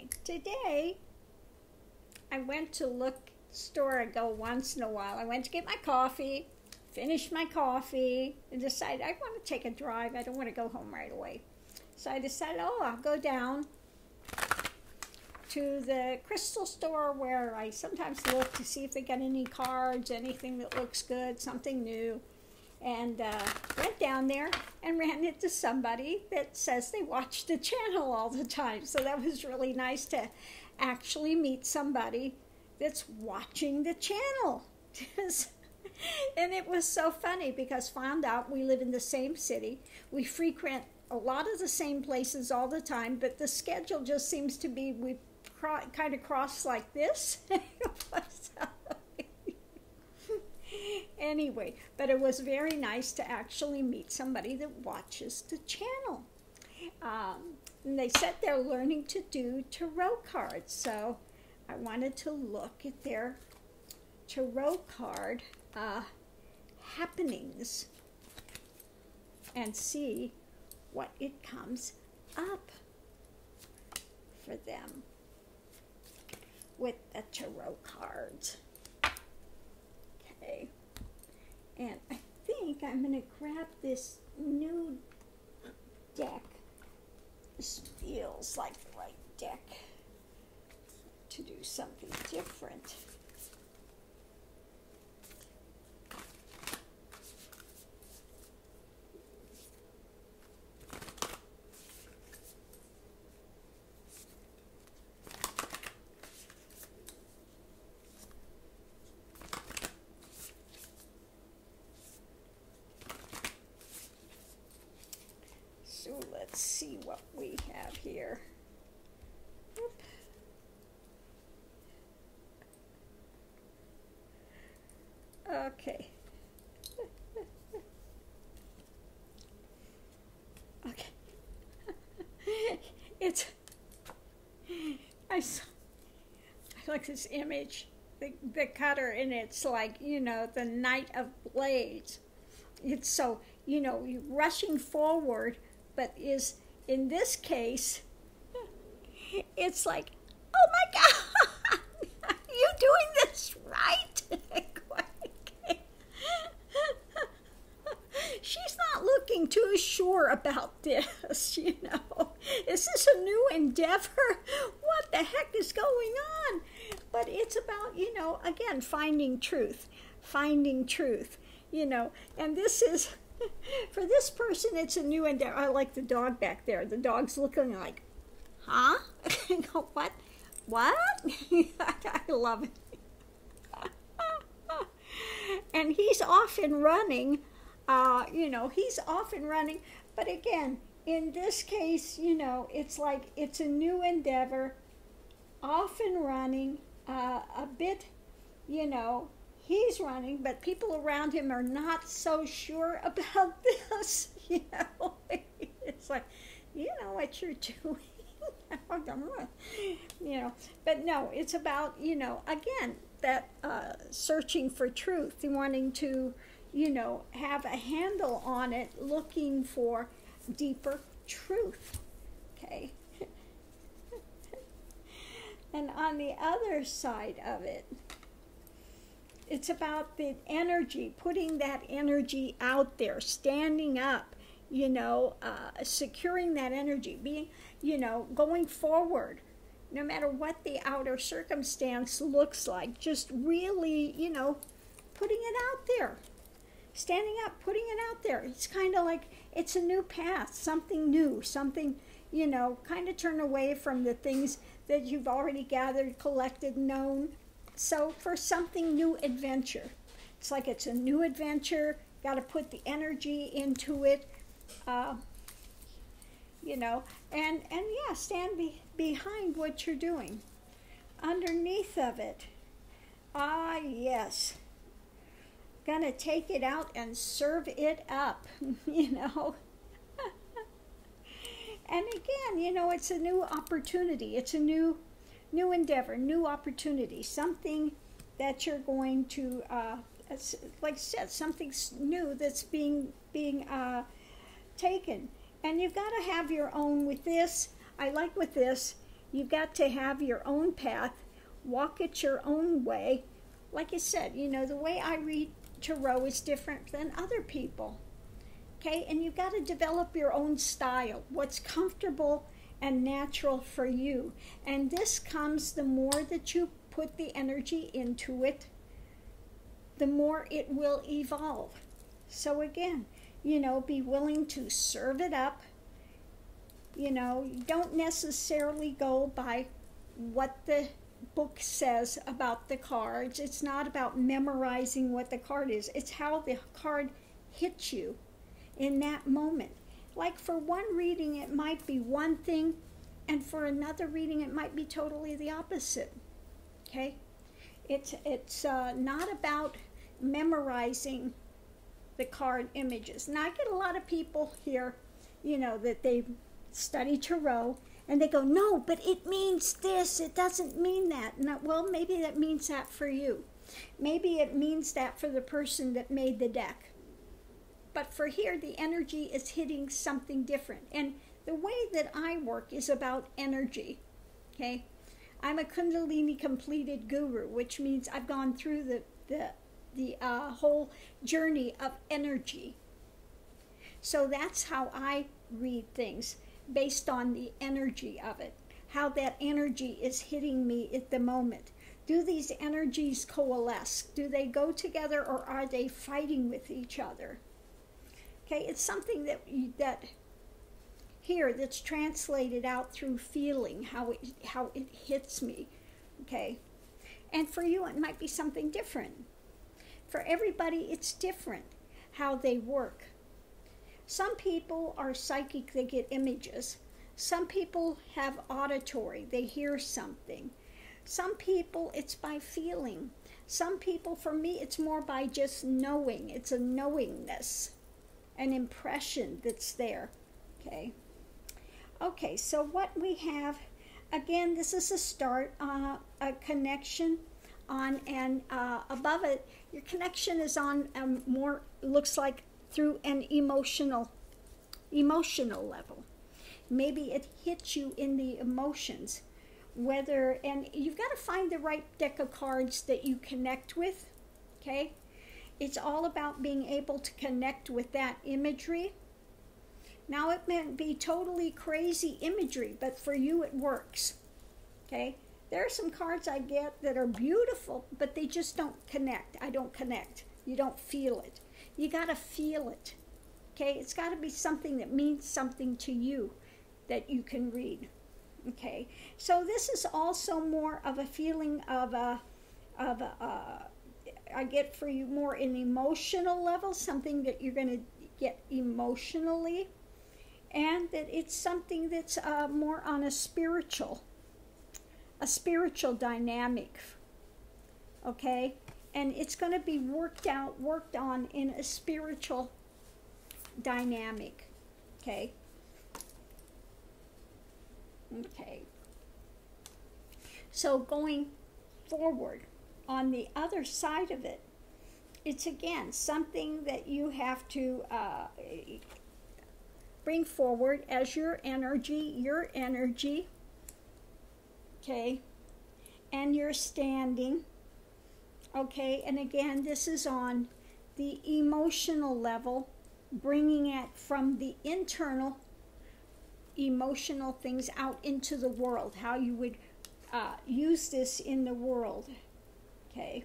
Okay, today I went to store. I go once in a while. I went to get my coffee, finished my coffee, and decided I want to take a drive. I don't want to go home right away. So I decided, I'll go down to the crystal store where I sometimes look to see if they got any cards, anything that looks good, something new. And went down there and ran into somebody that says they watch the channel all the time. So that was really nice to actually meet somebody that's watching the channel. And it was so funny because found out we live in the same city. We frequent a lot of the same places all the time, but the schedule just seems to be we kind of cross like this. Anyway, but it was very nice to actually meet somebody that watches the channel. And they said they're learning to do tarot cards, so I wanted to look at their tarot card happenings and see what it comes up for them with the tarot cards. Okay, and I think I'm going to grab this new deck. This feels like the right deck to do something different. So let's see what we have here. Whoop. Okay. Okay. I like this image, the cutter, and it's like, the Knight of Blades. It's so, you're rushing forward, but is, in this case, it's like, oh my God, are you doing this right? She's not looking too sure about this, Is this a new endeavor? What the heck is going on? But it's about, again, finding truth, and this is, for this person, it's a new endeavor. I like the dog back there. The dog's looking like, huh? What? I love it. And he's off and running. He's off and running. But again, in this case, it's like it's a new endeavor, off and running, a bit, he's running, but people around him are not so sure about this, It's like, you know what you're doing, But no, it's about, again, that searching for truth, wanting to, have a handle on it, looking for deeper truth, okay? And on the other side of it, it's about the energy, putting that energy out there, standing up, securing that energy, being, going forward, no matter what the outer circumstance looks like, just really, putting it out there, standing up, putting it out there. It's kind of like it's a new path, something new, something, kind of turn away from the things that you've already gathered, collected, known. So for something new adventure, it's like it's a new adventure, got to put the energy into it, and yeah, stand behind what you're doing. Underneath of it, yes, gonna take it out and serve it up, And again, it's a new opportunity. It's a new endeavor, new opportunity, something that you're going to, like I said, something new that's being taken. And you've got to have your own with this. I like with this, You've got to have your own path, walk it your own way. Like I said, you know, the way I read tarot is different than other people. Okay, and you've got to develop your own style, what's comfortable and natural for you. And this comes the more that you put the energy into it, the more it will evolve. So again, you know, be willing to serve it up. You know, you don't necessarily go by what the book says about the cards. It's not about memorizing what the card is. It's how the card hits you in that moment. Like for one reading, it might be one thing, and for another reading, it might be totally the opposite. Okay? It's not about memorizing the card images. Now, I get a lot of people here, you know, that they study tarot, and they go, no, but it means this. It doesn't mean that. And well, maybe that means that for you. Maybe it means that for the person that made the deck. But for here, the energy is hitting something different. And the way that I work is about energy, okay? I'm a Kundalini completed guru, which means I've gone through the whole journey of energy. So that's how I read things, based on the energy of it, how that energy is hitting me at the moment. Do these energies coalesce? Do they go together, or are they fighting with each other? Okay, it's something that here that's translated out through feeling, how it hits me, okay? And for you, it might be something different. For everybody, it's different how they work. Some people are psychic, they get images. Some people have auditory, they hear something. Some people, it's by feeling. Some people, for me, it's more by just knowing. It's a knowingness, an impression that's there, okay? Okay, so what we have, again, this is a start, a connection on, and above it, your connection is on more, looks like through an emotional level. Maybe it hits you in the emotions, whether, and you've got to find the right deck of cards that you connect with, okay? It's all about being able to connect with that imagery. Now, it may be totally crazy imagery, but for you it works, okay? There are some cards I get that are beautiful, but they just don't connect. I don't connect. You don't feel it. You got to feel it, okay? It's got to be something that means something to you that you can read, okay? So this is also more of a feeling of I get for you more an emotional level, something that you're going to get emotionally, and that it's something that's more on a spiritual dynamic, okay? And it's going to be worked on in a spiritual dynamic, okay? Okay. So going forward, on the other side of it, it's again something that you have to bring forward as your energy, okay, and your standing, okay, and again, this is on the emotional level, bringing it from the internal emotional things out into the world, how you would use this in the world, okay.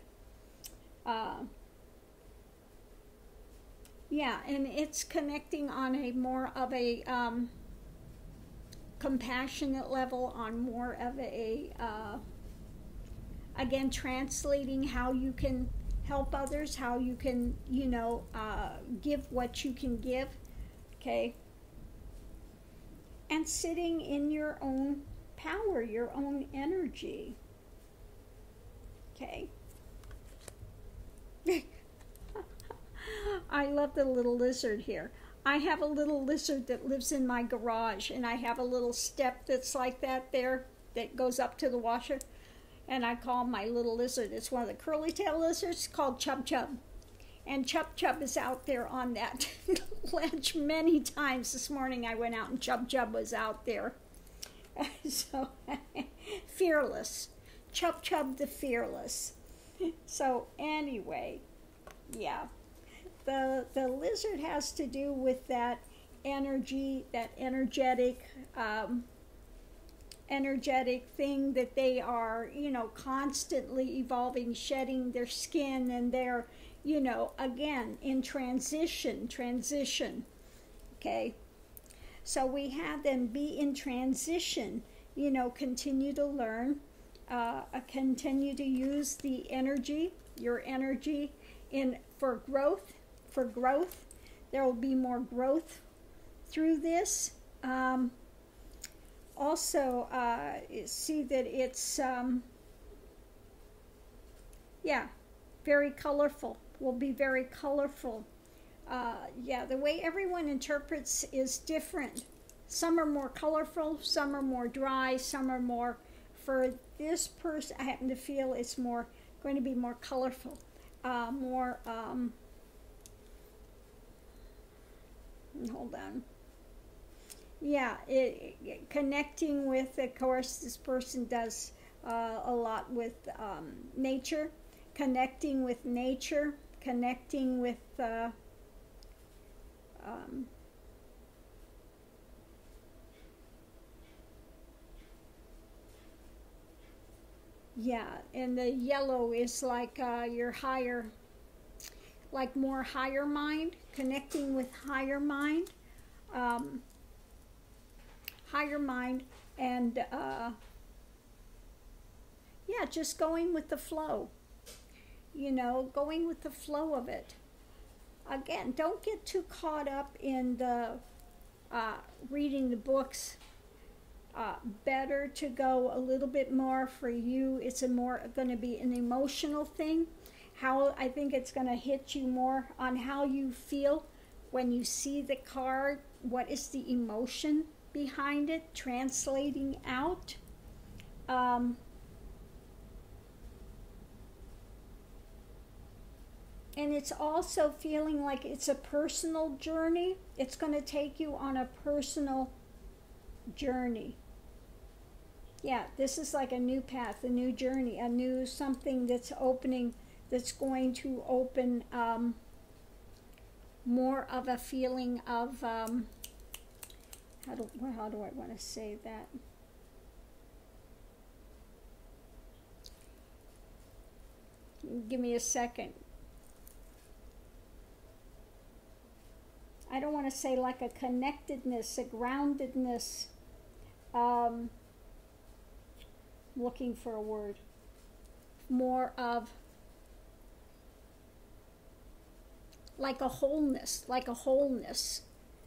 Yeah, and it's connecting on a more of a compassionate level, on more of a, again, translating how you can help others, how you can, give what you can give, okay? And sitting in your own power, your own energy, okay? I love the little lizard here. I have a little lizard that lives in my garage, and I have a little step that's like that there that goes up to the washer, and I call my little lizard, it's one of the curly tail lizards, called Chub Chub. And Chub Chub is out there on that ledge many times. This morning I went out and Chub Chub was out there. So, fearless. Chub Chub the Fearless. So, anyway, yeah. The lizard has to do with that energy, that energetic thing that they are, constantly evolving, shedding their skin, and they're, again, in transition, okay? So we have them be in transition, continue to learn, continue to use the energy, your energy for growth. There will be more growth through this. Also, see that it's, very colorful. Will be very colorful. The way everyone interprets is different. Some are more colorful, some are more dry, some are more, for this person, I happen to feel it's going to be more colorful. Hold on. Yeah, connecting with, of course, this person does a lot with nature, connecting with nature, connecting with and the yellow is like your higher, like more higher mind, connecting with higher mind. And just going with the flow, going with the flow of it. Again, don't get too caught up in the reading the books. Better to go a little bit more for you. It's going to be an emotional thing. How I think it's going to hit you more on how you feel when you see the card. What is the emotion behind it, translating out. And it's also feeling like it's a personal journey. It's going to take you on a personal journey. Yeah, this is like a new path, a new journey, a new something that's opening, that's going to open more of a feeling of, how do I want to say that? Give me a second. I don't want to say like a connectedness, a groundedness, looking for a word, more of like a wholeness,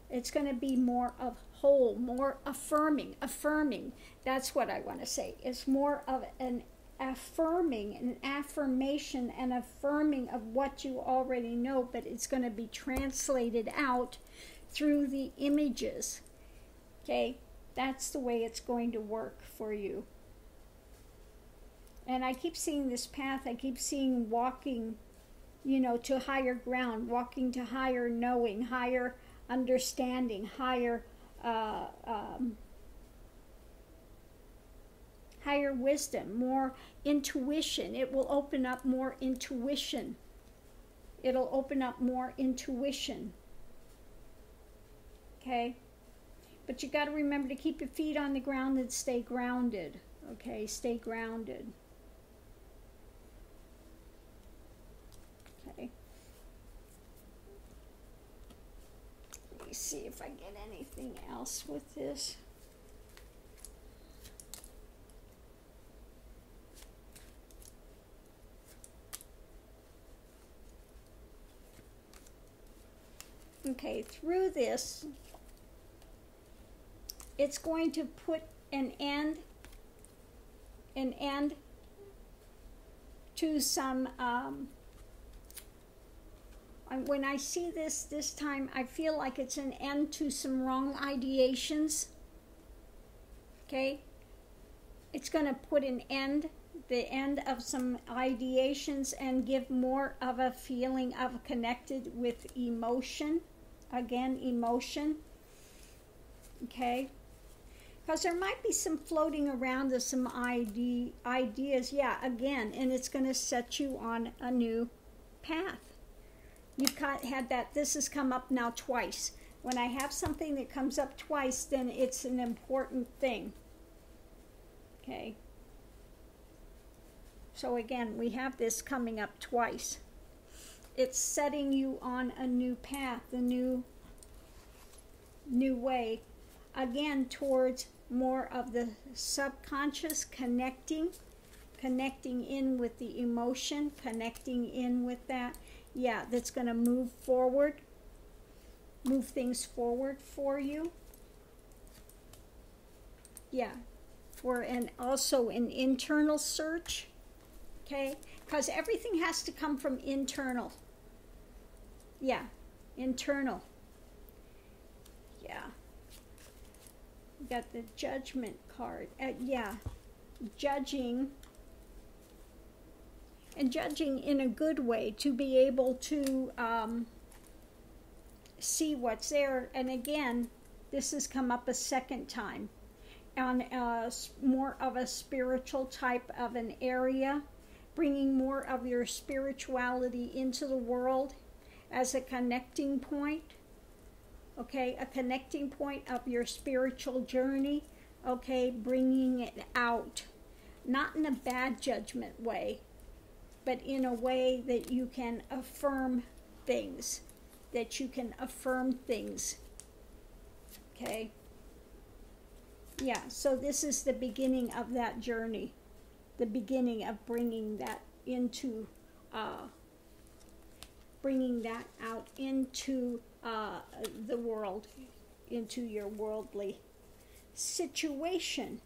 It's going to be more of whole, more affirming. That's what I want to say. It's more of an affirming, an affirmation, and affirming of what you already know, but it's going to be translated out through the images. Okay? That's the way it's going to work for you. And I keep seeing this path, I keep seeing walking, to higher ground, walking to higher knowing, higher understanding, higher higher wisdom, more intuition. It will open up more intuition. It'll open up more intuition. Okay? But you got to remember to keep your feet on the ground and stay grounded. Okay? Stay grounded. Okay. Let me see if I get anything else with this. Okay, through this, it's going to put an end to some, when I see this time, I feel like it's an end to some wrong ideations. Okay? It's going to put an end, the end of some ideations, and give more of a feeling of connected with emotion. Again, emotion. Okay? Because there might be some floating around of some ideas, yeah, again, and it's going to set you on a new path. You've had that, this has come up now twice. When I have something that comes up twice, then it's an important thing. Okay. So again, we have this coming up twice. It's setting you on a new path, a new way. Again, towards more of the subconscious, connecting in with the emotion, connecting in with that. Yeah, that's going to move forward, move things forward for you. Yeah, also an internal search, okay? Because everything has to come from internal. Yeah, internal. Yeah. We got the Judgment card. Yeah, judging. And judging in a good way, to be able to see what's there. And again, this has come up a second time on more of a spiritual type of an area, bringing more of your spirituality into the world as a connecting point. Okay, a connecting point of your spiritual journey. Okay, bringing it out. Not in a bad judgment way, but in a way that you can affirm things. Okay? Yeah, so this is the beginning of that journey. The beginning of bringing that into, bringing that out into the world, into your worldly situation.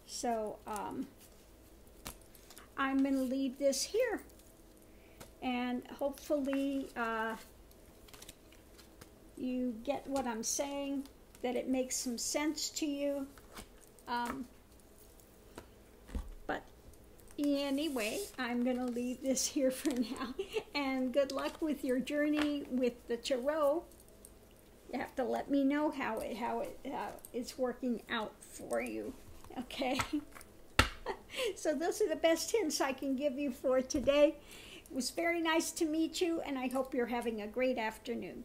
So, I'm going to leave this here, and hopefully you get what I'm saying, that it makes some sense to you. But anyway, I'm going to leave this here for now, and good luck with your journey with the tarot. You have to let me know how it's working out for you, okay? So those are the best hints I can give you for today. It was very nice to meet you, and I hope you're having a great afternoon.